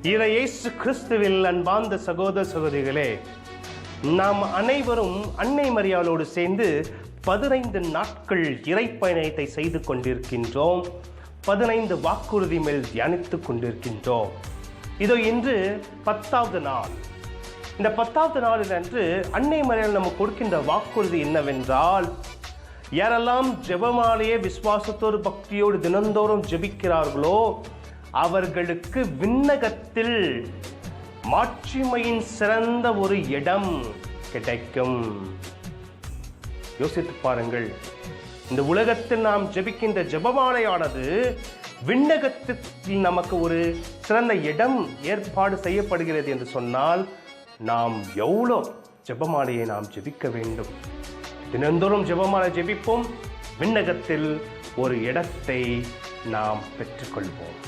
இயேசு கிறிஸ்துவில் அன்பார்ந்த சகோதர சகோதரிகளே, நாம் அனைவரும் அன்னை மரியாளோடு சேர்ந்து 15 நாட்கள் இறைப்பயணத்தை செய்து கொண்டிருக்கின்றோம். 15 வாக்குறுதி மேல் தியானித்துக் கொண்டிருக்கின்றோம். இதோ இன்று 10வது நாள். இந்த 10வது நாளில் அன்று அன்னை மரியாள் நமக்கு கொடுக்கின்ற வாக்குறுதி என்னவென்றால், யாரெல்லாம் ஜெபமாலையே விசுவாசத்தோடு பக்தியோடு தினந்தோறும் ஜெபிக்கிறார்களோ அவர்களுக்கு விண்ணகத்தில் மாட்சிமையின் சிறந்த ஒரு இடம் கிடைக்கும். யோசித்து பாருங்கள், இந்த உலகத்தில் நாம் ஜெபிக்கின்ற ஜெபமாலையானது விண்ணகத்தில் நமக்கு ஒரு சிறந்த இடம் ஏற்பாடு செய்யப்படுகிறது என்று சொன்னால், நாம் எவ்வளோ ஜெபமாலையை நாம் ஜெபிக்க வேண்டும். தினந்தோறும் ஜெபமாலை ஜெபிப்போம், விண்ணகத்தில் ஒரு இடத்தை நாம் பெற்றுக்கொள்வோம்.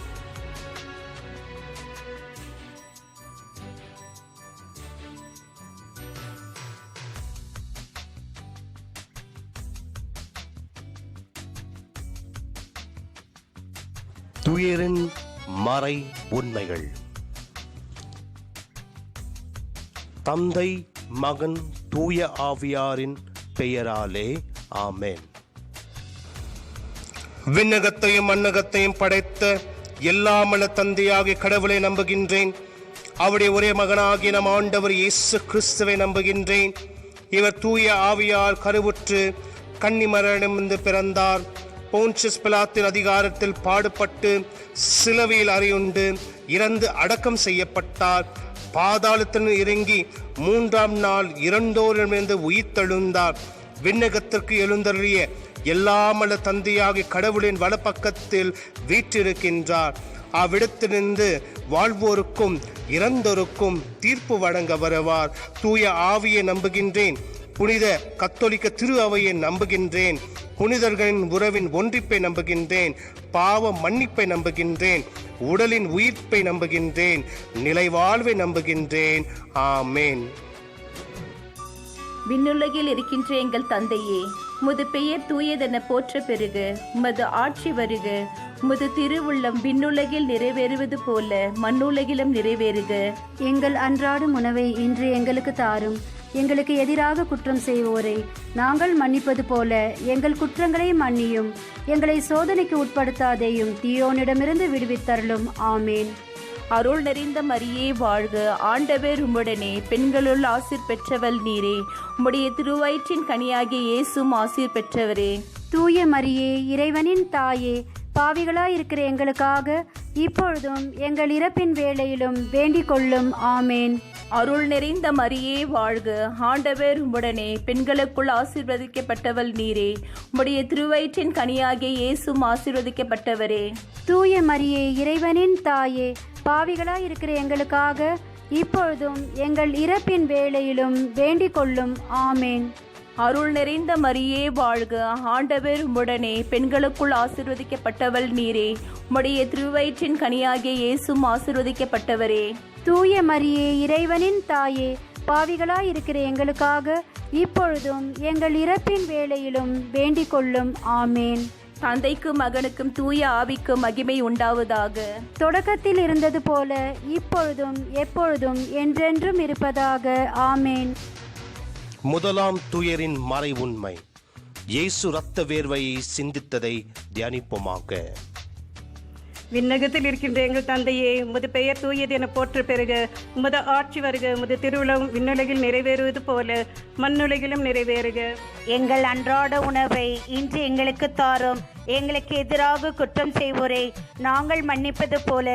துயரின் மறை உண்மைகள். தந்தை, மகன், தூய ஆவியாரின் பெயராலே ஆமென். விண்ணகத்தையும் மண்ணகத்தையும் படைத்த எல்லாமல்ல தந்தையாகிய கடவுளை நம்புகின்றேன். அவருடைய ஒரே மகனாகிய நம் ஆண்டவர் இயேசு கிறிஸ்துவை நம்புகின்றேன். இவர் தூய ஆவியால் கருவுற்று கன்னிமரியிடமிருந்து பிறந்தார். போன்சியஸ் பிலாத்தின் அதிகாரத்தில் பாடுபட்டு சிலுவையில் அறையுண்டு இறந்து அடக்கம் செய்யப்பட்டார். பாதாளத்தில் இறங்கி 3ஆம் நாள் இறந்தோரிடமிருந்து உயிர்த்தெழுந்தார். விண்ணகத்திற்கு எழுந்தருளிய எல்லாமல்ல தந்தையாகிய கடவுளின் வலப்பக்கத்தில் வீற்றிருக்கின்றார். அவ்விடத்திலிருந்து வாழ்வோருக்கும் இறந்தோருக்கும் தீர்ப்பு வழங்க வருவார். தூய ஆவியை நம்புகின்றேன். புனித கத்தோலிக்க திரு அவையை நம்புகின்றேன். புனிதர்களின் உறவின் ஒன்றிப்பை நம்புகின்றேன். பாவ மன்னிப்பை நம்புகின்றேன். உடலின் உயிர்ப்பை நம்புகின்றேன். நிலைவாழ்வை நம்புகின்றேன். ஆமேன். விண்ணுலகில் இருக்கின்ற எங்கள் தந்தையே, உமது பெயர் தூயதென போற்ற பெறுக. உமது ஆட்சி வருக. உமது திருவுள்ளம் விண்ணுலகில் நிறைவேறுவது போல மண்ணுலகிலும் நிறைவேறுக. எங்கள் அன்றாடும் உணவை இன்று எங்களுக்கு தாரும். எங்களுக்கு எதிராக குற்றம் செய்வோரை நாங்கள் மன்னிப்பது போல எங்கள் குற்றங்களை மன்னியும். எங்களை சோதனைக்கு உட்படுத்தாதேயும், தீயோனிடமிருந்து விடுவித்தருளும். ஆமேன். அருள் நிறைந்த மரியே வாழ்க. ஆண்டவர் உம்முடனே, பெண்களுள் ஆசீர் பெற்றவள் நீரே. உம்முடைய திருவயிற்றின் கனியாகிய இயேசுவும் ஆசீர் பெற்றவரே. தூய மரியே, இறைவனின் தாயே, பாவிகளாயிருக்கிற எங்களுக்காக இப்பொழுதும் எங்கள் இறப்பின் வேளையிலும் வேண்டிக் கொள்ளும். ஆமேன். அருள் நிறைந்த மரியே வாழ்க. ஆண்டவர் உம்முடனே, பெண்களுக்குள் ஆசீர்வதிக்கப்பட்டவள் நீரே. உம்முடைய திருவயிற்றின் கனியாகிய இயேசுவும் ஆசீர்வதிக்கப்பட்டவரே. தூய மரியே, இறைவனின் தாயே, பாவிகளாயிருக்கிற எங்களுக்காக இப்பொழுதும் எங்கள் இறப்பின் வேளையிலும் வேண்டிக் கொள்ளும். ஆமேன். அருள் நிறைந்த மரியே வாழ்க. ஆண்டவர் உம்முடனே, பெண்களுக்குள் ஆசீர்வதிக்கப்பட்டவள் நீரே. உம்முடைய திருவயிற்றின் கனியாகிய இயேசுவும் ஆசீர்வதிக்கப்பட்டவரே. தூய மரியே, இறைவனின் தாயே, பாவிகளாயிருக்கிற எங்களுக்காக இப்பொழுதும் எங்கள் இறப்பின் வேளையிலும் வேண்டிக் கொள்ளும். ஆமேன். தந்தைக்கும் மகனுக்கும் தூய ஆவிக்கும் மகிமை உண்டாவதாக. தொடக்கத்தில் இருந்தது போல இப்பொழுதும் எப்பொழுதும் என்றென்றும் இருப்பதாக. ஆமேன். முதலாம் துயரின் மறை உண்மை. இயேசு இரத்த வேர்வையை சிந்தித்ததை தியானிப்போமாக. விண்ணகத்தில் இருக்கின்ற எங்கள் தந்தையே, உமது பெயர் தூயது என போற்ற பெறுக. உமது ஆட்சி வருக. உமது திருவுளம் விண்ணுலகில் நிறைவேறுவது போல மண்ணுலகிலும் நிறைவேறுக. எங்கள் அன்றாட உணவை இன்று எங்களுக்கு தாரும். எங்களுக்கு எதிராக குற்றம் செய்வோரை நாங்கள் மன்னிப்பது போல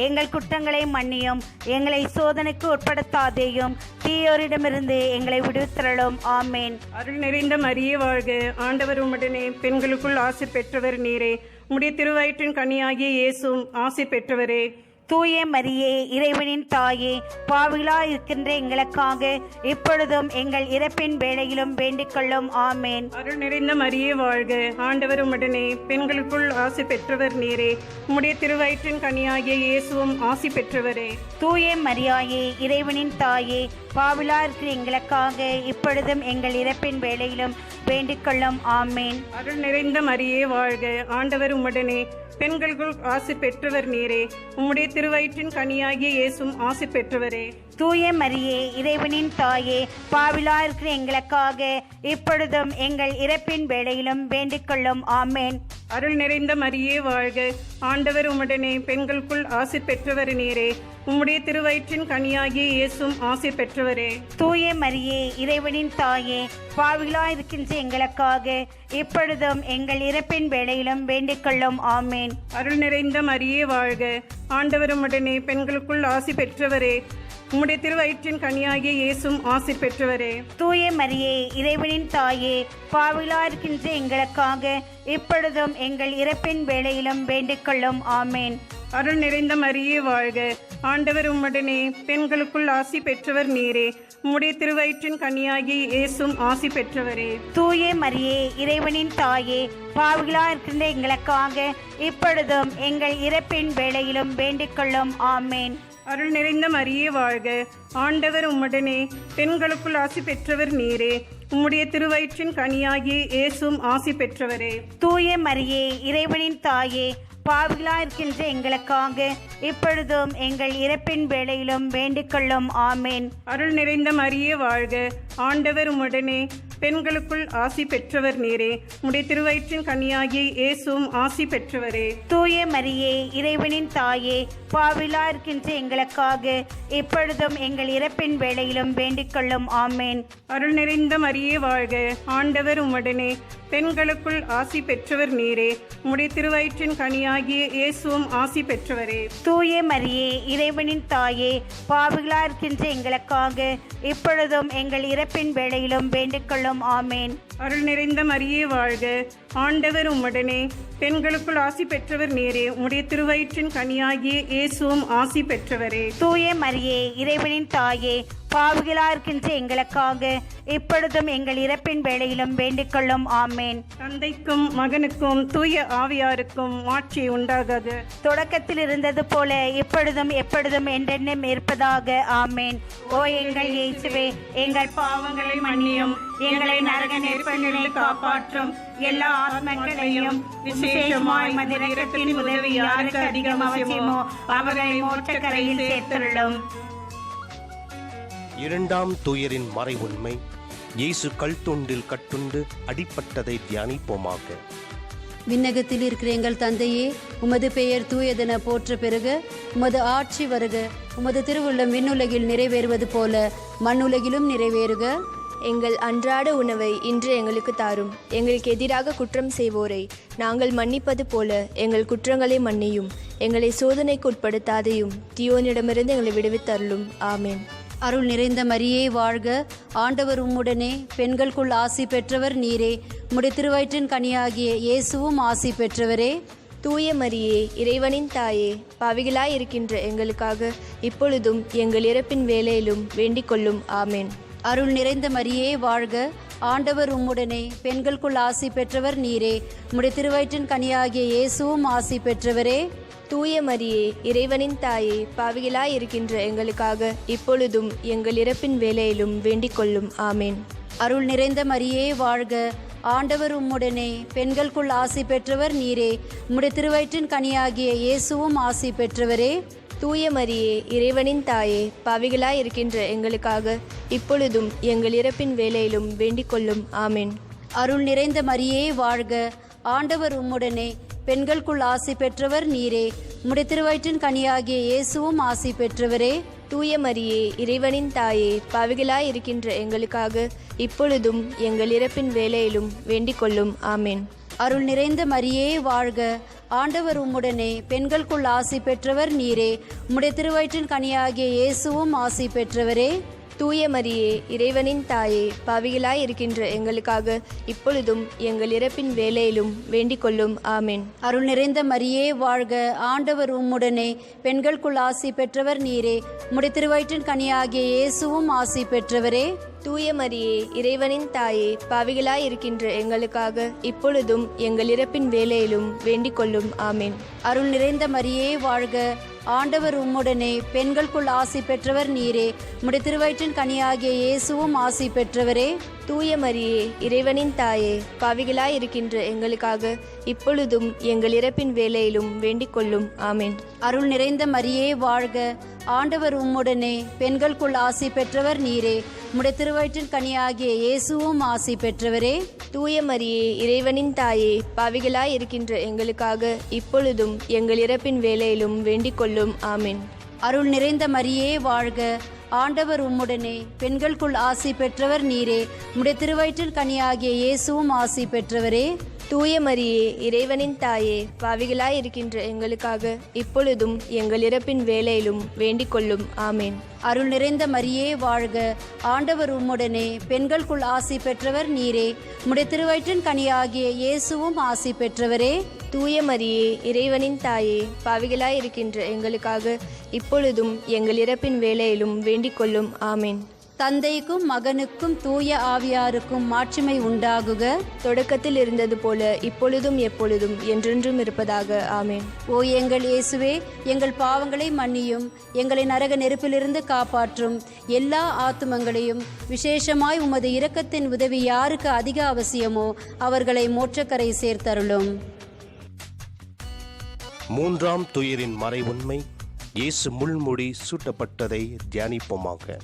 எங்கள் குற்றங்களை மன்னியும். எங்களை சோதனைக்கு உட்படுத்தாதேயும், தீயோரிடமிருந்து எங்களை விடுவித்தருளும். ஆமேன். அருள் நிறைந்த மரியே வாழ்க. ஆண்டவர் உம்முடனே, பெண்களுக்குள் ஆசீர் பெற்றவர் நீரே. உம்முடைய திருவயிற்றின் கனியாகிய இயேசுவும் ஆசீர் பெற்றவரே. தூய மரியே, இறைவனின் தாயே, பாவிகளாய் இருக்கின்ற எங்களுக்காக இப்பொழுதும் எங்கள் இறப்பின் வேளையிலும் வேண்டிக் கொள்ளும். ஆமேன். அருள் நிறைந்த மரியே வாழ்க. ஆண்டவர் உம்முடனே, பெண்களுக்குள் ஆசி பெற்றவர் நீரே. உம்முடைய திருவயிற்றின் கனியாகிய இயேசுவும் ஆசி பெற்றவரே. தூய மரியாயே, இறைவனின் தாயே, பாவிகளாய் இருக்கிற எங்களுக்காக இப்பொழுதும் எங்கள் இறப்பின் வேளையிலும் வேண்டிக் கொள்ளும். ஆமேன். அருள் நிறைந்த மரியே வாழ்க. ஆண்டவர் உம்முடனே, பெண்களுக்குள் ஆசி பெற்றவர் நீரே. உம்முடைய திருவயிற்றின் கனியாகிய இயேசுவும் ஆசி பெற்றவரே. தூய மரியே, இறைவனின் தாயே, பாவிலா இருக்கிற எங்களுக்காக இப்பொழுதும் எங்கள் இறப்பின் வேளையிலும் வேண்டிக் கொள்ளும். ஆமேன். அருள் நிறைந்த மரியே வாழ்க. ஆண்டவர் உம்முடனே, பெண்களுக்குள் ஆசி பெற்றவர் நீரே. உம்முடைய திருவயிற்றின் கனியாகிய இயேசுவும் ஆசி பெற்றவரே. தூய மரியே, இறைவனின் தாயே, பாவிலா இருக்கின்ற எங்களுக்காக இப்பொழுதும் எங்கள் இறப்பின் வேளையிலும் வேண்டிக் கொள்ளும். ஆமேன். அருள் நிறைந்த மரியே வாழ்க. ஆண்டவர் உம்முடனே, பெண்களுக்குள் ஆசி பெற்றவரே. உம்முடைய திருவயிற்றின் கனியாகிய இயேசுவும் ஆசி பெற்றவரே. தூய மரியே, இறைவனின் தாயே, பாவிலா இருக்கின்ற எங்களுக்காக இப்பொழுதும் எங்கள் இறப்பின் வேளையிலும் வேண்டிக் கொள்ளும். ஆமேன். அருள் நிறைந்த மரியே வாழ்க. ஆண்டவர் உம்முடனே, பெண்களுக்குள் ஆசி பெற்றவர் நீரே. உம்முடைய திருவயிற்றின் கனியாகிய இயேசுவும் ஆசி பெற்றவரே. தூய மரியே, இறைவனின் தாயே, பாவிலா இருக்கின்ற எங்களுக்காக இப்பொழுதும் எங்கள் இறப்பின் வேளையிலும் வேண்டிக் கொள்ளும். ஆமேன். அருள் நிறைந்த மரியே வாழ்க. ஆண்டவர் உம்முடனே, பெண்களுக்குள் ஆசி பெற்றவர் நீரே. உம்முடைய திருவயிற்றின் கனியாகிய இயேசுவும் ஆசி பெற்றவரே. தூய மரியே, இறைவனின் தாயே, பாவிலா இருக்கின்ற எங்களுக்காக இப்பொழுதும் எங்கள் இறப்பின் வேளையிலும் வேண்டிக் கொள்ளும். ஆமேன். அருள் நிறைந்த மரியே வாழ்க. ஆண்டவர் உம்முடனே, பெண்களுக்குள் ஆசி பெற்றவர் நீரே. உம்முடைய திருவயிற்றின் கனியாகிய இயேசுவும் ஆசி பெற்றவரே. தூய மரியே, இறைவனின் தாயே, பாவிலா இருக்கின்ற எங்களுக்காக இப்பொழுதும் எங்கள் இறப்பின் வேளையிலும் வேண்டிக் கொள்ளும். ஆமேன். அருள் நிறைந்த மரியே வாழ்க. ஆண்டவர் உம்முடனே, பெண்களுக்குள் ஆசி பெற்றவர் நீரே. உம்முடைய திருவயிற்றின் கனியாகிய இயேசுவும் ஆசி பெற்றவரே. தூய மரியே, இறைவனின் தாயே, பாவிலா இருக்கின்ற எங்களுக்காக இப்பொழுதும் எங்கள் இறப்பின் வேளையிலும் வேண்டிக் கொள்ளும். ஆமேன். அருள் நிறைந்த மரியே வாழ்க. ஆண்டவர் உம்முடனே, பெண்களுக்குள் ஆசி பெற்றவர் நீரே. உம்முடைய திருவயிற்றின் கனியாகிய இயேசுவும் ஆசி பெற்றவரே. தூய மரியே, இறைவனின் தாயே, பாவிகளா இருக்கின்ற எங்களுக்காக இப்பொழுதும் எங்கள் இறப்பின் வேளையிலும் வேண்டிக் கொள்ளும். ஆமேன். தந்தைக்கும் மகனுக்கும் தூய ஆவியாருக்கும் மாட்சி உண்டாகாது. தொடக்கத்தில் இருந்தது போல இப்பொழுதும் எப்பொழுதும் என்றென்றும் இருப்பதாக. ஆமேன். ஓ எங்கள் இயேசுவே, எங்கள் பாவங்களை மன்னியும், எங்களை நரக நெருப்பிலிருந்து காப்பாற்றும், எல்லா ஆத்மக்களையும் விசேஷமாய் மதிரகத்தின் உதவி யாருக்கு அதிகம் அவசியமோ அவர்களை மோட்சக்கரையில் சேர்த்துள்ளோம். இரண்டாம் தூயரின் மறை உண்மை. இயேசு கல்தொண்டில் கட்டுண்டு அடிப்பட்டதை தியானிப்போமாக. விண்ணகத்தில் இருக்கிற எங்கள் தந்தையே, உமது பெயர் தூயதென போற்ற பெருக, உமது ஆட்சி வருக, உமது திருவுள்ளம் விண்ணுலகில் நிறைவேறுவது போல மண்ணுலகிலும் நிறைவேறுக. எங்கள் அன்றாட உணவை இன்று எங்களுக்கு தாரும். எங்களுக்கு எதிராக குற்றம் செய்வோரை நாங்கள் மன்னிப்பது போல எங்கள் குற்றங்களை மன்னியும். எங்களை சோதனைக்கு உட்படுத்தாதையும் தீயோனிடமிருந்து எங்களை விடுவித்தருளும். ஆமேன். அருள் நிறைந்த மரியே வாழ்க. ஆண்டவர் உம்முடனே, பெண்களுக்குள் ஆசி பெற்றவர் நீரே. உம்முடைய திருவயிற்றின் கனியாகிய இயேசுவும் ஆசி பெற்றவரே. தூய மரியே, இறைவனின் தாயே, பாவிகளாய் இருக்கின்ற எங்களுக்காக இப்பொழுதும் எங்கள் இறப்பின் வேளையிலும் வேண்டிக் கொள்ளும். ஆமேன். அருள் நிறைந்த மரியே வாழ்க. ஆண்டவர் உம்முடனே, பெண்களுக்குள் ஆசி பெற்றவர் நீரே. உம்முடைய திருவயிற்றின் கனியாகிய இயேசுவும் ஆசி பெற்றவரே. தூய மரியே, இறைவனின் தாயே, பாவிகளாய் இருக்கின்ற எங்களுக்காக இப்பொழுதும் எங்கள் இறப்பின் வேளையிலும் வேண்டிக் கொள்ளும். ஆமேன். அருள் நிறைந்த மரியே வாழ்க. ஆண்டவர் உம்முடனே, பெண்களுக்குள் ஆசி பெற்றவர் நீரே. உம்முடைய திருவயிற்றின் கனியாகிய இயேசுவும் ஆசி பெற்றவரே. தூய மரியே, இறைவனின் தாயே, பாவிகளாய் இருக்கின்ற எங்களுக்காக இப்பொழுதும் எங்கள் இறப்பின் வேளையிலும் வேண்டிக் கொள்ளும். ஆமேன். அருள் நிறைந்த மரியே வாழ்க. ஆண்டவர் உம்முடனே, பெண்களுக்குள் ஆசி பெற்றவர் நீரே. உம்முடைய திருவயிற்றின் கனியாகிய இயேசுவும் ஆசி பெற்றவரே. தூய மரியே, இறைவனின் தாயே, பாவிகளாய் இருக்கின்ற எங்களுக்காக இப்பொழுதும் எங்கள் இறப்பின் வேளையிலும் வேண்டிக் கொள்ளும். ஆமேன். அருள் நிறைந்த மரியே வாழ்க. ஆண்டவர் உம்முடனே, பெண்களுக்குள் ஆசி பெற்றவர் நீரே. உம்முடைய திருவயிற்றின் கனியாகிய இயேசுவும் ஆசி பெற்றவரே. தூய மரியே, இறைவனின் தாயே, பாவிகளாய் இருக்கின்ற எங்களுக்காக இப்பொழுதும் எங்கள் இறப்பின் வேளையிலும் வேண்டிக் கொள்ளும். ஆமேன். அருள் நிறைந்த மரியே வாழ்க. ஆண்டவர் உம்முடனே, பெண்களுக்குள் ஆசி பெற்றவர் நீரே. உம்முடைய திருவயிற்றின் கனியாகிய இயேசுவும் ஆசி பெற்றவரே. தூய மரியே, இறைவனின் தாயே, பாவிகளாய் இருக்கின்ற எங்களுக்காக இப்பொழுதும் எங்கள் இறப்பின் வேளையிலும் வேண்டிக் கொள்ளும். ஆமேன். அருள் நிறைந்த மரியே வாழ்க. ஆண்டவர் உம்முடனே பெண்களுக்குள் ஆசி பெற்றவர் நீரே. உம்முடைய திருவயிற்றின் கனியாகிய இயேசுவும் ஆசி பெற்றவரே. தூய மரியே, இறைவனின் தாயே, பாவிகளாய் இருக்கின்ற எங்களுக்காக இப்பொழுதும் எங்கள் இறப்பின் வேளையிலும் வேண்டிக் கொள்ளும். ஆமென். அருள் நிறைந்த மரியே வாழ்க, ஆண்டவர் உம்முடனே பெண்களுக்குள் ஆசி பெற்றவர் நீரே. உம்முடைய திருவயிற்றின் கனியாகிய இயேசுவும் ஆசி பெற்றவரே. தூய மரியே, இறைவனின் தாயே, பாவிகளாய் இருக்கின்ற எங்களுக்காக இப்பொழுதும் எங்கள் இறப்பின் வேளையிலும் வேண்டிக் கொள்ளும். ஆமென். அருள் நிறைந்த மரியே வாழ்க, ஆண்டவர் உம்முடனே பெண்களுக்குள் ஆசி பெற்றவர் நீரே. உம்முடைய திருவயிற்றில் கனியாகிய இயேசுவும் ஆசி பெற்றவரே. தூய மரியே, இறைவனின் தாயே, பாவிகளாய் இருக்கின்ற எங்களுக்காக இப்பொழுதும் எங்கள் இறப்பின் வேளையிலும் வேண்டிக் கொள்ளும். ஆமென். அருள் நிறைந்த மரியே வாழ்க, ஆண்டவர் உம்முடனே பெண்களுக்குள் ஆசி பெற்றவர் நீரே. உம்முடைய திருவயிற்றின் கனியாகிய இயேசுவும் ஆசி பெற்றவரே. தூய மரியே, இறைவனின் தாயே, பாவிகளாய் இருக்கின்ற எங்களுக்காக இப்பொழுதும் எங்கள் இறப்பின் வேளையிலும் வேண்டிக் கொள்ளும். ஆமென். தந்தைக்கும் மகனுக்கும் தூய ஆவியாருக்கும் மாட்சிமை உண்டாகுக. தொடக்கத்தில் இருந்தது போல இப்பொழுதும் எப்பொழுதும் என்றென்றும் இருப்பதாக. ஆமென். ஓ எங்கள் இயேசுவே, எங்கள் பாவங்களை மன்னியும், எங்களை நரக நெருப்பிலிருந்து காப்பாற்றும். எல்லா ஆத்துமங்களையும் விசேஷமாய் உமது இரக்கத்தின் உதவி யாருக்கு அதிக அவசியமோ அவர்களை மோட்சக்கரை சேர்த்தருளும். மூன்றாம் துயரின் மறை உண்மை. இயேசு முள்முடி சூட்டப்பட்டதை தியானிப்போமாக.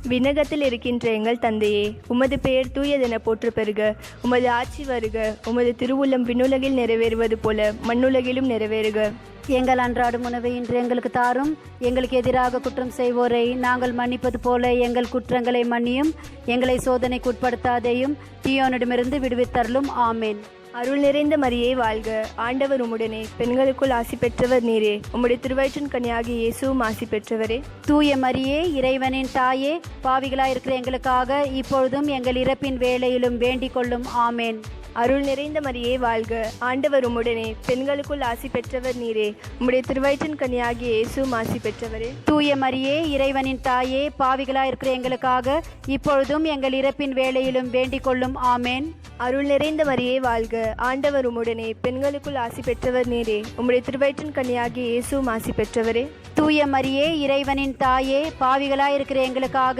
விண்ணகத்தில் இருக்கின்ற எங்கள் தந்தையே, உமது பெயர் தூயதென போற்று பெறுக. உமது ஆட்சி வருக. உமது திருவுள்ளம் விண்ணுலகில் நிறைவேறுவது போல மண்ணுலகிலும் நிறைவேறுக. எங்கள் அன்றாடும் உணவை இன்று எங்களுக்கு தாரும். எங்களுக்கு எதிராக குற்றம் செய்வோரை நாங்கள் மன்னிப்பது போல எங்கள் குற்றங்களை மன்னியும். எங்களை சோதனைக்கு உட்படுத்தாதேயும், தீயோனிடமிருந்து விடுவித்தருளும். ஆமேன். அருள் நிறைந்த மரியே வாழ்க, ஆண்டவர் உம்முடனே பெண்களுக்குள் ஆசி பெற்றவர் நீரே. உம்முடைய திருவயிற்றின் கனியாகிய இயேசுவும் ஆசி பெற்றவரே. தூய மரியே, இறைவனின் தாயே, பாவிகளாயிருக்கிற எங்களுக்காக இப்பொழுதும் எங்கள் இறப்பின் வேளையிலும் வேண்டிக் கொள்ளும். ஆமேன். அருள் நிறைந்த மரியே வாழ்க, ஆண்டவர் உம்முடனே பெண்களுக்குள் ஆசி பெற்றவர் நீரே. உம்முடைய திருவயிற்றின் கனியாகிய இயேசுவும் ஆசி பெற்றவரே. தூய மரியே, இறைவனின் தாயே, பாவிகளாயிருக்கிற எங்களுக்காக இப்பொழுதும் எங்கள் இறப்பின் வேளையிலும் வேண்டிக் கொள்ளும். ஆமேன். அருள் நிறைந்த மரியே வாழ்க, ஆண்டவர் உம்முடனே பெண்களுக்குள் ஆசி பெற்றவர் நீரே. உம்முடைய திருவயிற்றின் கனியாகிய இயேசுவும் ஆசி பெற்றவரே. தூய மரியே, இறைவனின் தாயே, பாவிகளாயிருக்கிற எங்களுக்காக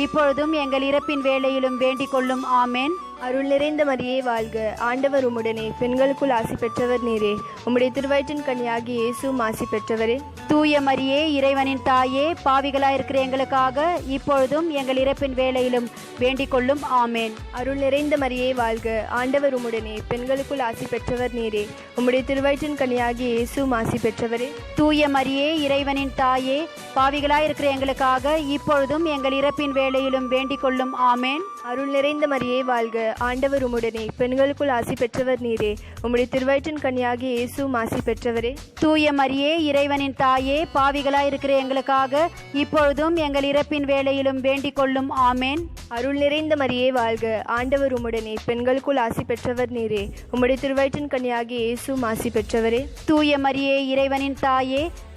இப்பொழுதும் எங்கள் இறப்பின் வேளையிலும் வேண்டிக் கொள்ளும். ஆமேன். அருள் நிறைந்த மரியே வாழ்க, ஆண்டவர் உம்முடனே பெண்களுக்குள் ஆசி பெற்றவர் நீரே. உம்முடைய திருவயிற்றின் கனியாகிய இயேசுவும் ஆசி பெற்றவரே. தூய மரியே, இறைவனின் தாயே, பாவிகளாயிருக்கிற எங்களுக்காக இப்பொழுதும் எங்கள் இறப்பின் வேளையிலும் வேண்டிக் கொள்ளும். ஆமேன். அருள் நிறைந்த மரியே வாழ்க, ஆண்டவர் உம்முடனே பெண்களுக்குள் ஆசி பெற்றவர் நீரே. உம்முடைய திருவயிற்றின் கனியாகிய இயேசுவும் ஆசி பெற்றவரே. தூய மரியே, இறைவனின் தாயே, பாவிகளாயிருக்கிற எங்களுக்காக இப்பொழுதும் எங்கள் இறப்பின் வேளையிலும் வேண்டிக் கொள்ளும். ஆமேன். அருள் நிறைந்த மரியே வாழ்க, ஆண்டவர் உம்முடனே பெண்களுக்குள் ஆசி பெற்றவர் நீரே. உம்முடைய திருவயிற்றின் கனியாகிய இயேசுவும் ஆசி பெற்றவரே. தூய மரியே, இறைவனின் தாயே, பாவிகளாயிருக்கிற எங்களுக்காக இப்பொழுதும் எங்கள் இறப்பின் வேளையிலும் வேண்டிக் கொள்ளும். ஆமேன். அருள் நிறைந்த மரியே வாழ்க, ஆண்டவர் உம்முடனே பெண்களுக்குள் ஆசி பெற்றவர் நீரே. உம்முடைய திருவயிற்றின் கனியாகிய இயேசுவும் ஆசி பெற்றவரே. தூய மரியே, இறைவனின் தாயே,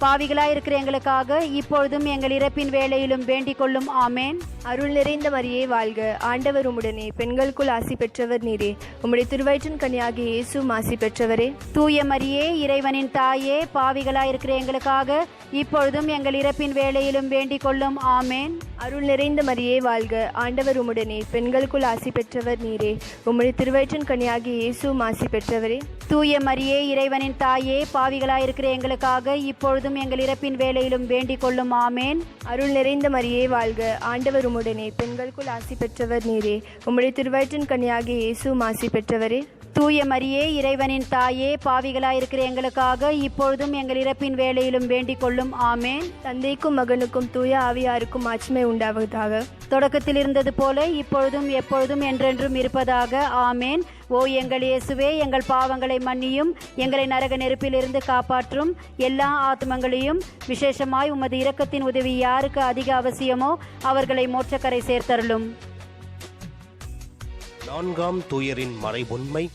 பாவிகளாயிருக்கிற எங்களுக்காக இப்பொழுதும் எங்கள் இறப்பின் வேளையிலும் வேண்டிக் கொள்ளும். ஆமேன். அருள் நிறைந்த மரியே வாழ்க, ஆண்டவர் உம்முடனே பெண்களுக்குள் ஆசி பெற்றவர் நீரே. உம்முடைய திருவயிற்றின் கனியாகிய இயேசுவும் ஆசி பெற்றவரே. தூய மரியே, இறைவனின் தாயே, பாவிகளாயிருக்கிற எங்களுக்காக இப்பொழுதும் எங்கள் இறப்பின் வேளையிலும் வேண்டிக் கொள்ளும். ஆமேன். அருள் நிறைந்த மரியே வாழ்க, ஆண்டவர் உம்முடனே பெண்களுக்குள் ஆசி பெற்றவர் நீரே. உம்முடைய திருவயிற்றின் கனியாகிய இயேசுவும் ஆசி பெற்றவரே. தூய மரியே, இறைவனின் தாயே, பாவிகளாயிருக்கிற எங்களுக்காக இப்பொழுதும் எங்கள் இறப்பின் வேளையிலும் வேண்டிக் கொள்ளும். ஆமேன். அருள் நிறைந்த மரியே வாழ்க, ஆண்டவர் உம்முடனே பெண்களுக்குள் ஆசி பெற்றவர் நீரே. உம்முடைய திருவயிற்றின் கனியாகிய இயேசுவும் ஆசி பெற்றவரே. தூய மரியே, இறைவனின் தாயே, பாவிகளாயிருக்கிற எங்களுக்காக இப்பொழுதும் எங்கள் இறப்பின் வேளையிலும் வேண்டிக் கொள்ளும். ஆமேன். தந்தைக்கும் மகனுக்கும் தூய ஆவியாருக்கும் ஆட்சிமை உண்டாவதாக. தொடக்கத்தில் இருந்தது போல இப்பொழுதும் எப்பொழுதும் என்றென்றும் இருப்பதாக. ஆமேன். ஓ எங்கள் இயேசுவே, எங்கள் பாவங்களை மன்னியும், எங்களை நரக நெருப்பிலிருந்து காப்பாற்றும். எல்லா ஆத்மங்களையும் விசேஷமாய் உமது இரக்கத்தின் உதவி யாருக்கு அதிக அவசியமோ அவர்களை மோட்சக்கரை சேர்த்தருளும். நான்காம் துயரின் மறை உண்மை.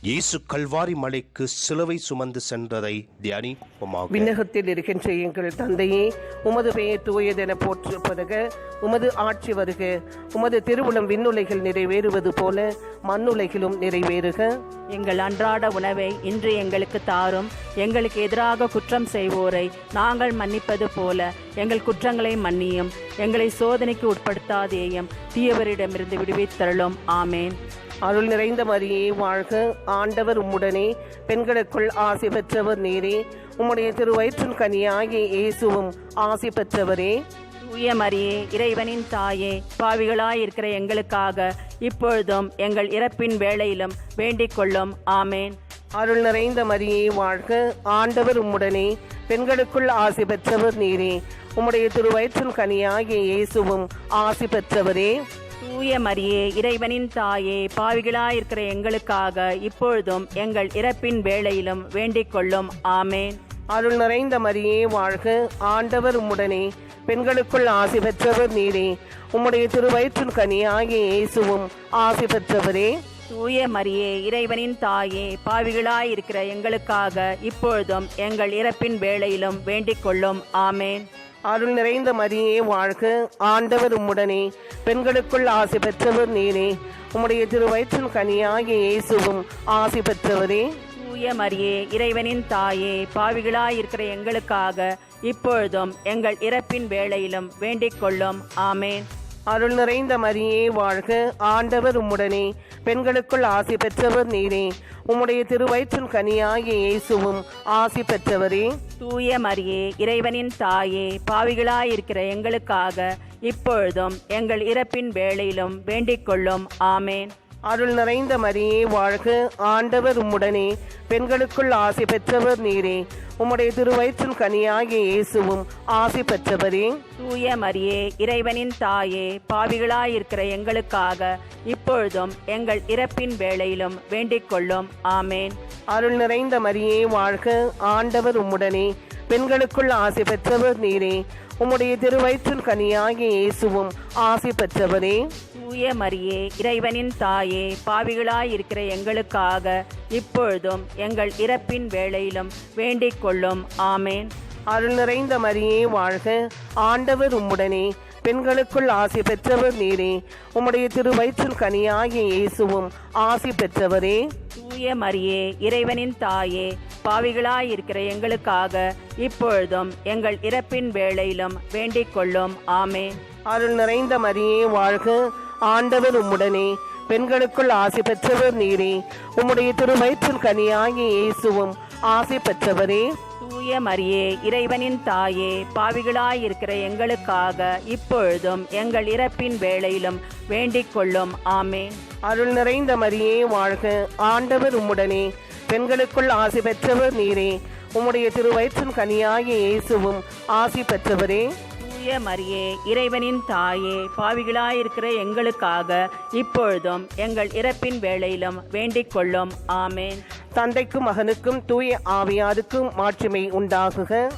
இயேசு கல்வாரி மலைக்கு சிலுவை சுமந்து சென்றதை தியானிப்போமாக. விண்ணகத்தில் இருக்கின்ற எங்கள் தந்தையே, உமது பெயர் தூயதென போற்றப்படுக. உமது ஆட்சி வருக. உமது திருவுளம் விண்ணுலகில் நிறைவேறுவது போல மண்ணுலகிலும் நிறைவேறுக. எங்கள் அன்றாட உணவை இன்று எங்களுக்கு தாரும். எங்களுக்கு எதிராக குற்றம் செய்வோரை நாங்கள் மன்னிப்பது போல எங்கள் குற்றங்களை மன்னியும். எங்களை சோதனைக்கு உட்படுத்தாதேயும், தீயவரிடமிருந்து விடுவித்தருளும். ஆமேன். அருள் நிறைந்த மரியே வாழ்க. ஆண்டவர் உம்முடனே, பெண்களுக்குள் ஆசி பெற்றவர் நீரே. உம்முடைய திருவயிற்றின் கனியாகிய இயேசுவும் ஆசி பெற்றவரே. தூய மரியே, இறைவனின் தாயே, பாவிகளாயிருக்கிற எங்களுக்காக இப்பொழுதும் எங்கள் இறப்பின் வேளையிலும் வேண்டிக் கொள்ளும். ஆமேன். அருள் நிறைந்த மரியே வாழ்க. ஆண்டவர் உம்முடனே, பெண்களுக்குள் ஆசி பெற்றவர் நீரே. உம்முடைய திருவயிற்றின் கனியாகிய இயேசுவும் ஆசி பெற்றவரே. தூய மரியே, இறைவனின் தாயே, பாவிகளாயிருக்கிற எங்களுக்காக இப்பொழுதும் எங்கள் இறப்பின் வேளையிலும் வேண்டிக் கொள்ளும். ஆமேன். அருள் நிறைந்த மரியே வாழ்க. ஆண்டவர் உம்முடனே, பெண்களுக்குள் ஆசி பெற்றவர் நீரே. உம்முடைய திருவயிற்றின் கனியாகிய இயேசுவும் ஆசி பெற்றவரே. தூய மரியே, இறைவனின் தாயே, பாவிகளாயிருக்கிற எங்களுக்காக இப்பொழுதும் எங்கள் இறப்பின் வேளையிலும் வேண்டிக் கொள்ளும். ஆமேன். அருள் நிறைந்த மரியே வாழ்க. ஆண்டவர் உம்முடனே, பெண்களுக்குள் ஆசி பெற்றவர் நீரே. உம்முடைய திருவயிற்றின் கனியாகிய இயேசுவும் ஆசி பெற்றவரே. தூய மரியே, இறைவனின் தாயே, பாவிகளாயிருக்கிற எங்களுக்காக இப்பொழுதும் எங்கள் இறப்பின் வேளையிலும் வேண்டிக் கொள்ளும். ஆமேன். அருள் நிறைந்த மரியே வாழ்க. ஆண்டவர் உம்முடனே, பெண்களுக்குள் ஆசி பெற்றவர் நீரே. உம்முடைய திருவயிற்றின் கனியாகிய இயேசுவும் ஆசி பெற்றவரே. தூய மரியே, இறைவனின் தாயே, பாவிகளாயிருக்கிற எங்களுக்காக இப்பொழுதும் எங்கள் இறப்பின் வேளையிலும் வேண்டிக் கொள்ளும். ஆமேன். அருள் நிறைந்த மரியே வாழ்க. ஆண்டவர் உம்முடனே, பெண்களுக்குள் ஆசி பெற்றவர் நீரே. உம்முடைய திருவயிற்றின் கனியாகிய இயேசுவும் ஆசி பெற்றவரே. தூய மரியே, இறைவனின் தாயே, பாவிகளாயிருக்கிற எங்களுக்காக இப்பொழுதும் எங்கள் இறப்பின் வேளையிலும் வேண்டிக் கொள்ளும். ஆமேன். அருள் நிறைந்த மரியே வாழ்க. ஆண்டவர் உம்முடனே, பெண்களுக்குள் ஆசி பெற்றவர் நீரே. உம்முடைய திருவயிற்றின் கனியாகிய இயேசுவும் ஆசி பெற்றவரே. தூய மரியே, இறைவனின் தாயே, பாவிகளாயிருக்கிற எங்களுக்காக இப்பொழுதும் எங்கள் இறப்பின் வேளையிலும் வேண்டிக் கொள்ளும். ஆமேன். அருள் நிறைந்த மரியே வாழ்க. ஆண்டவர் உம்முடனே, பெண்களுக்குள் ஆசி பெற்றவர் நீரே. உம்முடைய திருவயிற்றின் கனியாகிய இயேசுவும் ஆசி பெற்றவரே. தூய மரியே, இறைவனின் தாயே, பாவிகளாயிருக்கிற எங்களுக்காக இப்பொழுதும் எங்கள் இறப்பின் வேளையிலும் வேண்டிக் கொள்ளும். ஆமேன். அருள் நிறைந்த மரியே வாழ்க. ஆண்டவர் உம்முடனே, பெண்களுக்குள் ஆசி பெற்றவர் நீரே. உம்முடைய திருவயிற்றின் கனியாகிய இயேசுவும் ஆசி பெற்றவரே. தூய மரியே, இறைவனின் தாயே, பாவிகளாயிருக்கிற எங்களுக்காக இப்பொழுதும் எங்கள் இறப்பின் வேளையிலும் வேண்டிக் கொள்ளும். ஆமேன். அருள் நிறைந்த மரியே வாழ்க. ஆண்டவர் உம்முடனே, பெண்களுக்குள் ஆசி பெற்றவர் நீரே. உம்முடைய திருவயிற்றின் கனியாகிய இயேசுவும் ஆசி பெற்றவரே. தூய மரியே, இறைவனின் தாயே, பாவிகளாயிருக்கிற எங்களுக்காக இப்பொழுதும் எங்கள் இறப்பின் வேளையிலும் வேண்டிக் கொள்ளும். ஆமேன். தந்தைக்கும் மகனுக்கும் தூய ஆவியாருக்கும் மாட்சிமை உண்டாகுக.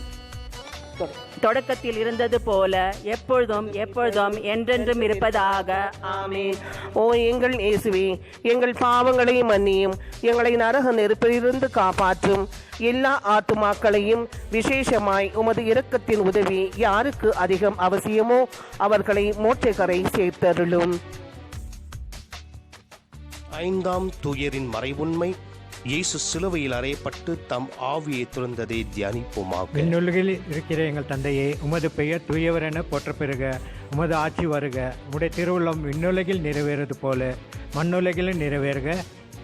தொடக்கத்தில் இருந்தது போல எப்பொழுதும் எப்பொழுதும் என்றென்றும் இருப்பதாக. ஆமென். ஓ எங்கள் இயேசுவே, எங்கள் பாவங்களை மன்னியும், எங்களை நரக நெருப்பிலிருந்து காப்பாற்றும். எல்லா ஆத்துமாக்களையும் விசேஷமாய் உமது இரக்கத்தின் உதவி யாருக்கு அதிகம் அவசியமோ அவர்களை மோட்சக்கரை சேர்த்தருளும். ஐந்தாம் தூயரின் மறைவுண்மை. இயேசு சிலுவையில் அறையப்பட்டு தம் ஆவியை துறந்ததை தியானிப்போமாக. விண்ணுலகில் இருக்கிற எங்கள் தந்தையே, உமது பெயர் தூயவர் என போற்ற பெறுக. உமது ஆட்சி வருக. உம்முடைய திருவுள்ளம் விண்ணுலகில் நிறைவேறுவது போல மண்ணுலகிலும் நிறைவேறுக.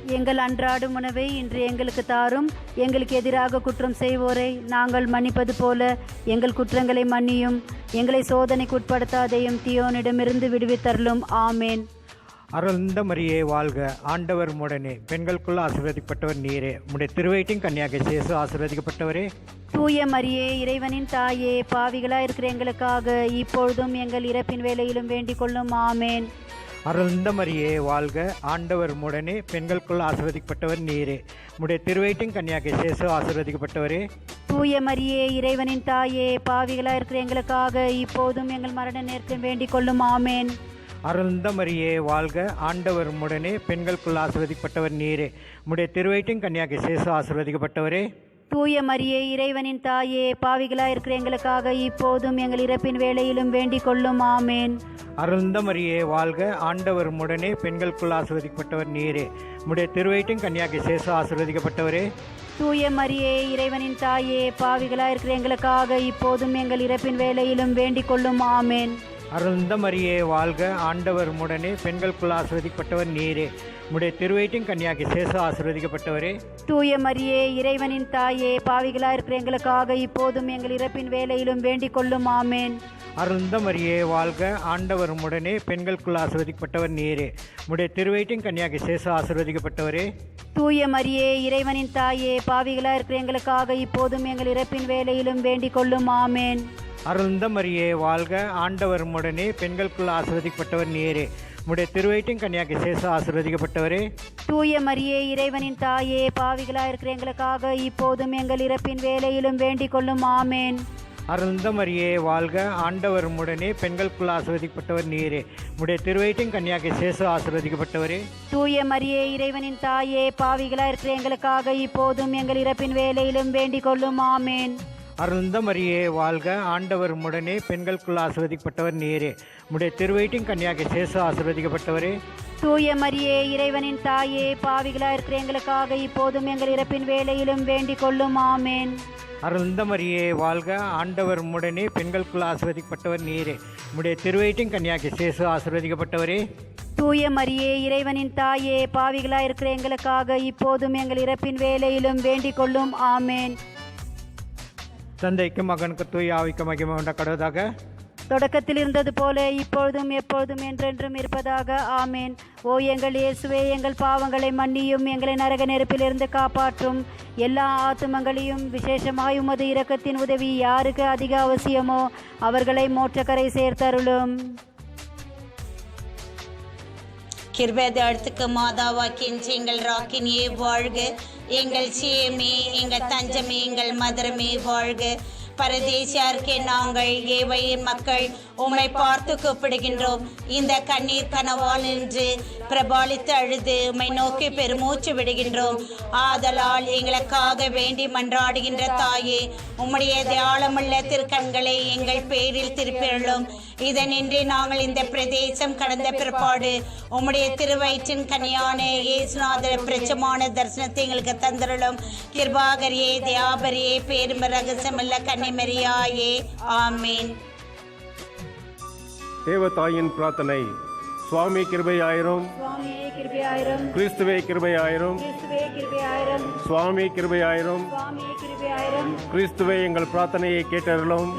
எங்கள் அன்றாடும் உணவை இன்று எங்களுக்கு தாரும். எங்களுக்கு எதிராக குற்றம் செய்வோரை நாங்கள் மன்னிப்பது போல எங்கள் குற்றங்களை மன்னியும். எங்களை சோதனைக்கு உட்படுத்தாதையும், தீயோனிடமிருந்து விடுவித்தருளும். ஆமேன். அருள்ந்த மரியே வாழ்க. ஆண்டவர் உம்முடனே, பெண்களுக்குள் ஆசீர்வதிக்கப்பட்டவர் நீரே. உம்முடைய திருவயிற்றின் கன்னியாகிய இயேசு ஆசீர்வதிக்கப்பட்டவரே. தூய மரியே, இறைவனின் தாயே, பாவிகளாக இருக்கிற எங்களுக்காக இப்பொழுதும் எங்கள் இறப்பின் வேளையிலும் வேண்டிக் கொள்ளும். ஆமேன். அருள்ந்த மரியே வாழ்க. ஆண்டவர் உம்முடனே, பெண்களுக்குள் ஆசீர்வதிக்கப்பட்டவர் நீரே. உம்முடைய திருவயிற்றின் கன்னியாகிய இயேசு ஆசீர்வதிக்கப்பட்டவரே. தூய மரியே, இறைவனின் தாயே, பாவிகளாக இருக்கிற எங்களுக்காக இப்போதும் எங்கள் மரண நேரத்தில் வேண்டிக் கொள்ளும். ஆமேன். அருள்ந்த மரியே வாழ்க, ஆண்டவர் உம்முடனே, பெண்களுக்குள் ஆசீர்வதிக்கப்பட்டவர் நீரே. உம்முடைய திருவயிற்றின் கன்னியாகி இயேசு ஆசீர்வதிக்கப்பட்டவரே. தூய மரியே, இறைவனின் தாயே, பாவிகளாயிருக்கிற எங்களுக்காக இப்போதும் எங்கள் இறப்பின் வேளையிலும் வேண்டிக் கொள்ளும். ஆமேன். அருள்ந்த மரியே வாழ்க, ஆண்டவர் உம்முடனே, பெண்களுக்குள் ஆசீர்வதிக்கப்பட்டவர் நீரே. உம்முடைய திருவயிற்றின் கன்னியாகி இயேசு ஆசீர்வதிக்கப்பட்டவரே. தூய மரியே, இறைவனின் தாயே, பாவிகளாயிருக்கிற எங்களுக்காக இப்போதும் எங்கள் இறப்பின் வேளையிலும் வேண்டிக் கொள்ளும். ஆமேன். அருள்ந்த மரியே வாழ்க, ஆண்டவர் உம்முடனே, பெண்களுக்குள் ஆசீர்வதிக்கப்பட்டவர் நீரே. உம்முடைய திருவயிற்றின் கன்னியாகி இயேசு ஆசீர்வதிக்கப்பட்டவரே. தூய மரியே, இறைவனின் தாயே, பாவிகளாயிருக்கிற எங்களுக்காக இப்போதும் எங்கள் இறப்பின் வேளையிலும் வேண்டிக் கொள்ளும். ஆமேன். அருள்ந்த மரியே வாழ்க, ஆண்டவர் உம்முடனே, பெண்களுக்குள் ஆசீர்வதிக்கப்பட்டவர் நீரே. உம்முடைய திருவயிற்றின் கன்னியாகி இயேசு ஆசீர்வதிக்கப்பட்டவரே. தூய மரியே, இறைவனின் தாயே, பாவிகளாயிருக்கிற எங்களுக்காக இப்போதும் எங்கள் இறப்பின் வேளையிலும் வேண்டிக் கொள்ளும். ஆமேன். அருள்ந்த மரியே வாழ்க, ஆண்டவர் உம்முடனே, பெண்களுக்குள் ஆசீர்வதிக்கப்பட்டவர் நீரே. உம்முடைய திருவயிற்றின் கன்னியாகி இயேசு ஆசீர்வதிக்கப்பட்டவரே. தூய மரியே, இறைவனின் தாயே, பாவிகளாயிருக்கிற எங்களுக்காக இப்போதும் எங்கள் இறப்பின் வேளையிலும் வேண்டிக் கொள்ளும். ஆமேன். அருள்ந்த மரியே வாழ்க, ஆண்டவர் உம்முடனே, பெண்களுக்குள் ஆசீர்வதிக்கப்பட்டவர் நீரே. உம்முடைய திருவயிற்றின் கன்னியாகி இயேசு ஆசீர்வதிக்கப்பட்டவரே. தூய மரியே, இறைவனின் தாயே, பாவிகளாயிருக்கிற எங்களுக்காக இப்போதும் எங்கள் இறப்பின் வேளையிலும் வேண்டிக் கொள்ளும். ஆமேன். அருள்ந்த மரியே வாழ்க, ஆண்டவர் உம்முடனே, பெண்களுக்குள் ஆசீர்வதிக்கப்பட்டவர் நீரே. உம்முடைய திருவயிற்றின் கன்னியாகி இயேசு ஆசீர்வதிக்கப்பட்டவரே. தூய மரியே, இறைவனின் தாயே, பாவிகளாயிருக்கிற எங்களுக்காக இப்போதும் எங்கள் இறப்பின் வேளையிலும் வேண்டிக் கொள்ளும். ஆமேன். அருள்ந்த மரியே வாழ்க, ஆண்டவர் உம்முடனே, பெண்களுக்குள் ஆசீர்வதிக்கப்பட்டவர் நீரே. உம்முடைய திருவயிற்றின் கன்னியாகி இயேசு ஆசீர்வதிக்கப்பட்டவரே. தூய மரியே, இறைவனின் தாயே, பாவிகளாயிருக்கிற எங்களுக்காக இப்போதும் எங்கள் இறப்பின் வேளையிலும் வேண்டிக் கொள்ளும். ஆமேன். தந்தைக்கும் மகனுக்கு தூய ஆவிக்கு மகிமை உண்டாக்கடுவதாக. தொடக்கத்தில் இருந்தது போல இப்பொழுதும் எப்பொழுதும் என்றென்றும் இருப்பதாக. ஆமேன். ஓ எங்கள் இயேசுவே, எங்கள் பாவங்களை மன்னியும், எங்களை நரக நெருப்பிலிருந்து காப்பாற்றும். எல்லா ஆத்துமங்களையும் விசேஷமாய் உமது இரக்கத்தின் உதவி யாருக்கு அதிக அவசியமோ அவர்களை மோட்சக்கரை சேர்த்தருளும். கிருபையாளத்துக்கு மாதாவாக்கின் எங்கள் ராக்கினியே வாழ்க. எங்கள் சியமே, எங்கள் தஞ்சமே, எங்கள் மதுரமே வாழ்க. பரதேசியார்க்கே நாங்கள் ஏவையின் மக்கள் உம்மை பார்த்து கூப்பிடுகின்றோம். இந்த கண்ணீர் கனவால் நின்று பிரபாலித்து அழுது உம்மை நோக்கி பெருமூச்சு விடுகின்றோம். ஆதலால் எங்களுக்காக வேண்டி மன்றாடுகின்ற தாயே, உம்முடைய தியாளமுள்ள திருக்கண்களை எங்கள் பேரில் திருப்பியுள்ளோம். இதனின்றி நாங்கள் இந்த பிரதேசம் கடந்த பிற்பாடு உம்முடைய திருவயிற்றின் கனியான இயேசுநாதர் பிரச்சமான தரிசனத்தை எங்களுக்கு தந்திரலும். கிருபாகரியே, தியாபரியே, பேரும் ரகசியமுள்ள கன்னிமரியாயே. ஆமீன். தேவதாயின் பிரார்த்தனை. சுவாமி கிருபையாயிரும், கிறிஸ்துவே கிருபையாயிரும், சுவாமி கிருபையாயிரும், கிறிஸ்துவே எங்கள் பிரார்த்தனையை கேட்டருளும்.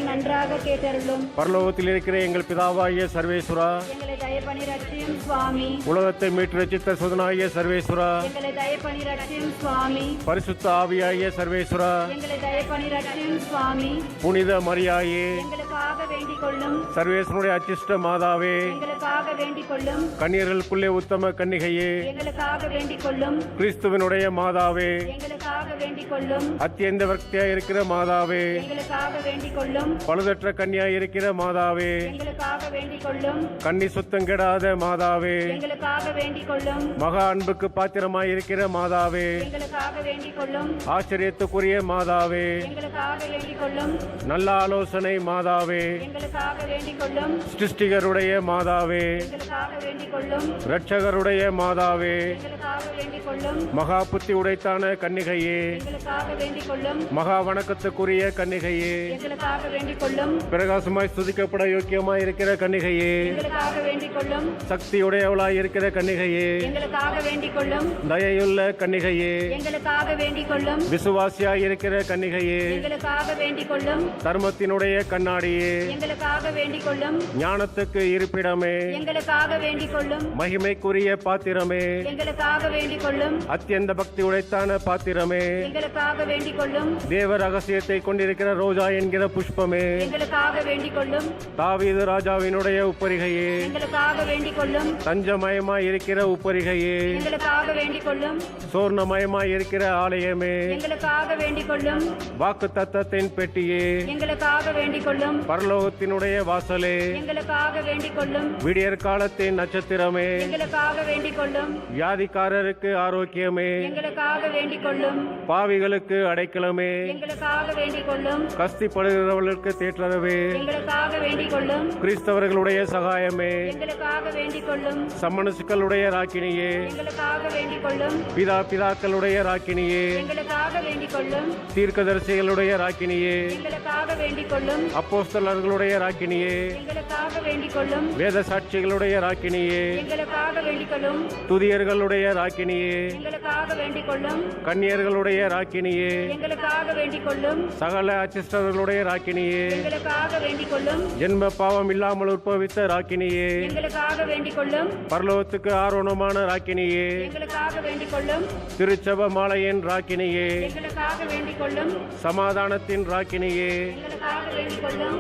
நன்றாக கேட்டருளும். பரலோகத்தில் இருக்கிற எங்கள் பிதாவாகிய சர்வேஸ்வரா, எங்களை தயப்பணி ரட்சியும் சுவாமி. உலகத்தை மீட்டு ரட்சித்த சுதனாகிய சர்வேஸ்வரா, எங்களை தயப்பணி ரட்சியும் சுவாமி. பரிசுத்த ஆவியாகிய சர்வேஸ்வரா, எங்களை தயப்பணி ரட்சியும் சுவாமி. புனித மரியாயே, எங்களுக்காக வேண்டிக் கொள்ளும். சர்வேஸ்வனுடைய அச்சிஷ்ட மாதாவே, எங்களுக்காக வேண்டிக் கொள்ளும். கன்னியர்களுக்குள்ளே உத்தம கன்னிகையே, எங்களுக்காக வேண்டிக் கொள்ளும். கிறிஸ்துவனுடைய மாதாவே, எங்களுக்காக வேண்டிக் கொள்ளும். அத்தியந்த பக்தியாய் இருக்கிற மாதாவே, எங்களுக்காக வேண்டிக் கொள்ளும். பழுதற்ற கன்னியாய் இருக்கிற மாதாவே, எங்களுக்காக வேண்டிக் கொள்ளும். கன்னி சுத்தம் கெடாத மாதாவே, எங்களுக்காக வேண்டிக் கொள்ளும். மகா அன்புக்கு பாத்திரமாய் இருக்கிற மாதாவே, எங்களுக்காக வேண்டிக் கொள்ளும். ஆச்சரியத்துக்குரிய மாதாவே, எங்களுக்காக வேண்டிக் கொள்ளும். நல்ல ஆலோசனை மாதாவே, எங்களுக்காக வேண்டிக் கொள்ளும். சிருஷ்டிகருடைய மாதாவே, எங்களுக்காக வேண்டிக் கொள்ளும். இரட்சகருடைய மாதாவே, எங்களுக்காக வேண்டிக் கொள்ளும். மகா புத்தி உடைத்தான கன்னிகையே, எங்களுக்காக வேண்டிக் கொள்ளும். மகா வணக்கத்துக்குரிய கன்னிகையே, எங்களுக்காக வேண்டிக் கொள்ளும். பிரகாசமாய் ஸ்துதிக்கப்பட யோக்கியமாய் இருக்கிற கன்னிகையே, எங்களுக்காக வேண்டிக் கொள்ளும். சக்தியுடையவளாய் இருக்கிற கன்னிகையே, எங்களுக்காக வேண்டிக் கொள்ளும். தயையுள்ள கன்னிகையே, எங்களுக்காக வேண்டிக் கொள்ளும். விசுவாசியாய் இருக்கிற கன்னிகையே, எங்களுக்காக வேண்டிக் கொள்ளும். தர்மத்தினுடைய கண்ணாடியே, எங்களுக்காக வேண்டிக் கொள்ளும். ஞானத்துக்கு இருப்பிடமே, எங்களுக்காக வேண்டிக் கொள்ளும். மகிமைக்குரிய பாத்திரமே, எங்களுக்காக வேண்டிக் கொள்ளும். அத்தியந்த பக்தி உடைத்தான பாத்திரமே, எங்களுக்காக வேண்டிக் கொள்ளும். தேவ ரகசியத்தை கொண்டிருக்கிற ரோஜா என்கிற புஷ்பமே, எங்களுக்காக வேண்டிக் கொள்ளும். தாவீது ராஜாவினுடைய உப்பரிகையே, எங்களுக்காக வேண்டிக் கொள்ளும். தஞ்சமயமாய் இருக்கிற உப்பரிகையே, எங்களுக்காக வேண்டிக் கொள்ளும். சோர்ணமயமாய் இருக்கிற ஆலயமே, எங்களுக்காக வேண்டிக் கொள்ளும். வாக்கு தத்தத்தின் பெட்டியே, எங்களுக்காக வேண்டிக் கொள்ளும். பரலோக பரலோகத்தினுடைய வாசலே, எங்களுக்காக வேண்டிக் கொள்ளும். விடியற் காலத்தின் நட்சத்திரமே, எங்களுக்காக வேண்டிக் கொள்ளும். வியாதிக்காரருக்கு ஆரோக்கியமே, எங்களுக்காக வேண்டிக் கொள்ளும். பாவிகளுக்கு அடைக்கலமே, எங்களுக்காக வேண்டிக் கொள்ளும். கஸ்திப்படுகிறவர்களுக்கு தேற்றரவே, எங்களுக்காக வேண்டிக் கொள்ளும். கிறிஸ்தவர்களுடைய சகாயமே, எங்களுக்காக வேண்டிக் கொள்ளும். சம்மனசுக்களுடைய ராக்கினியே, எங்களுக்காக வேண்டிக் கொள்ளும். பிதாக்களுடைய ராக்கினியே, எங்களுக்காக வேண்டிக் கொள்ளும். தீர்க்கதரிசிகளுடைய ராக்கினியே, எங்களுக்காக வேண்டிக் கொள்ளும். அப்போஸ்தலர்களுடைய ராக்கினியே, எங்களுக்காக வேண்டிக் கொள்ளும். வேத சாட்சிகளுடைய ராக்கினியே, எங்களுக்காக வேண்டிக் கொள்ளும். துதியர்களுடைய ராக்கினியே, எங்களுக்காக வேண்டிக் கொள்ளும். கன்னியர்களுடைய ராக்கினியே, எங்களுக்காக வேண்டிக் கொள்ளும். சகல அச்சிஸ்டர்களுடைய ராக்கினியே, எங்களுக்காக வேண்டிக் கொள்ளும். ஜென்ம பாவம் இல்லாமல் உற்பவித்த ராக்கினியே, எங்களுக்காக வேண்டிக் கொள்ளும். பரலோகத்துக்கு ஆரோணமான ராக்கினியே, எங்களுக்காக வேண்டிக் கொள்ளும். திருச்சப மாலையின் ராக்கினியே, எங்களுக்காக வேண்டிக் கொள்ளும். சமாதானத்தின் ராக்கினியே, எங்களுக்காக வேண்டிக் கொள்ளும்.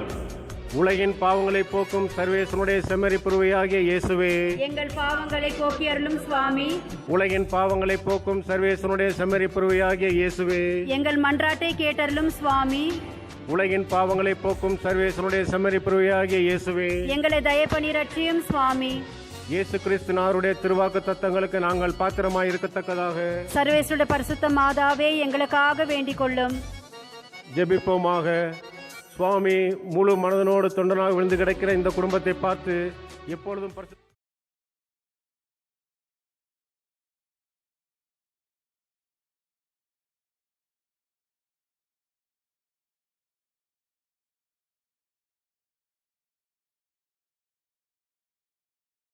உலகின் பாவங்களை போக்கும் சர்வேசனுடைய செம்மறி புருவையாகிய இயேசுவே, எங்கள் பாவங்களை போக்கி அருளும் சுவாமி. உலகின் பாவங்களை போக்கும் சர்வேசனுடைய செம்மறி புருவையாகிய இயேசுவே, எங்கள் மன்றாட்டை கேட்டருளும் சுவாமி. உலகின் பாவங்களை போக்கும் சர்வேசனுடைய செம்மறி புருவையாகிய இயேசுவே, எங்களை தயப்பணி ரட்சியும் சுவாமி. இயேசு கிறிஸ்துவினுடைய திருவாக்கு தத்தங்களுக்கு நாங்கள் பாத்திரமாய் இருக்கத்தக்கதாக சர்வேசுடைய பரிசுத்த மாதாவே எங்களுக்காக வேண்டிக் கொள்ளும். ஜெபிப்போமாக. சுவாமி, முழு மனதனோடு தொண்டனாக விழுந்து கிடக்கிற இந்த குடும்பத்தை பார்த்து எப்பொழுதும்